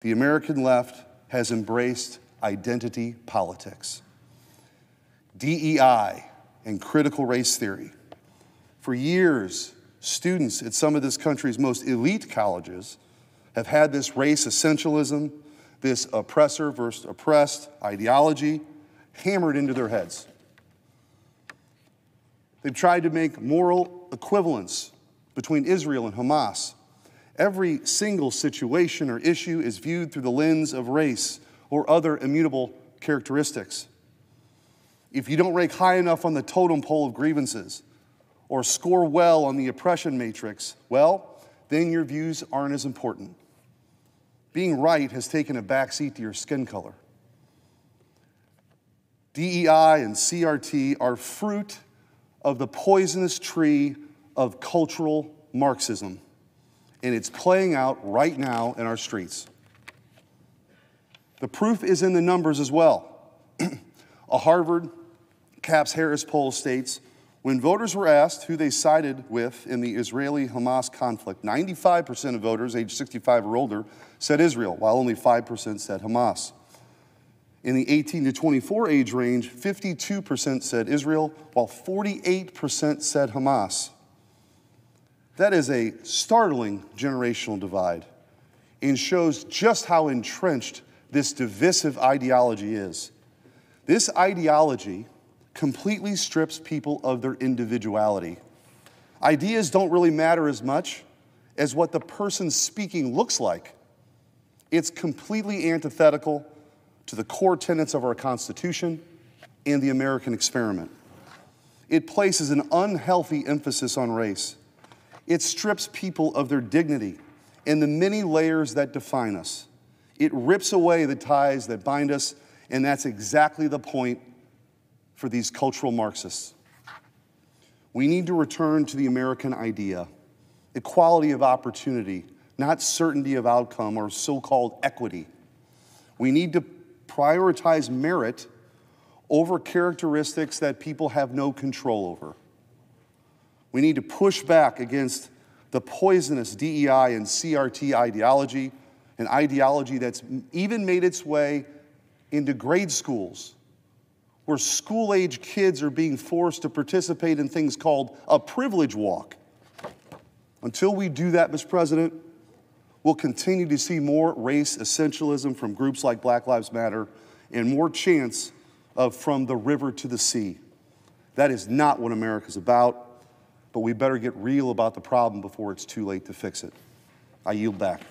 The American left has embraced identity politics, DEI and critical race theory. For years, students at some of this country's most elite colleges have had this race essentialism, this oppressor versus oppressed ideology hammered into their heads. They've tried to make moral equivalence between Israel and Hamas. Every single situation or issue is viewed through the lens of race or other immutable characteristics. If you don't rank high enough on the totem pole of grievances or score well on the oppression matrix, well, then your views aren't as important. Being right has taken a backseat to your skin color. DEI and CRT are fruit of the poisonous tree of cultural Marxism, and it's playing out right now in our streets. The proof is in the numbers as well. A Harvard Capps-Harris poll states, when voters were asked who they sided with in the Israeli-Hamas conflict, 95% of voters aged 65 or older said Israel, while only 5% said Hamas. In the 18 to 24 age range, 52% said Israel, while 48% said Hamas. That is a startling generational divide and shows just how entrenched this divisive ideology is. This ideology completely strips people of their individuality. Ideas don't really matter as much as what the person speaking looks like. It's completely antithetical to the core tenets of our Constitution and the American experiment. It places an unhealthy emphasis on race. It strips people of their dignity and the many layers that define us. It rips away the ties that bind us, and that's exactly the point for these cultural Marxists. We need to return to the American idea, equality of opportunity, not certainty of outcome or so-called equity. We need to prioritize merit over characteristics that people have no control over. We need to push back against the poisonous DEI and CRT ideology, an ideology that's even made its way into grade schools, where school-age kids are being forced to participate in things called a privilege walk. Until we do that, Mr. President, we'll continue to see more race essentialism from groups like Black Lives Matter and more chants of from the river to the sea. That is not what America's about, but we better get real about the problem before it's too late to fix it. I yield back.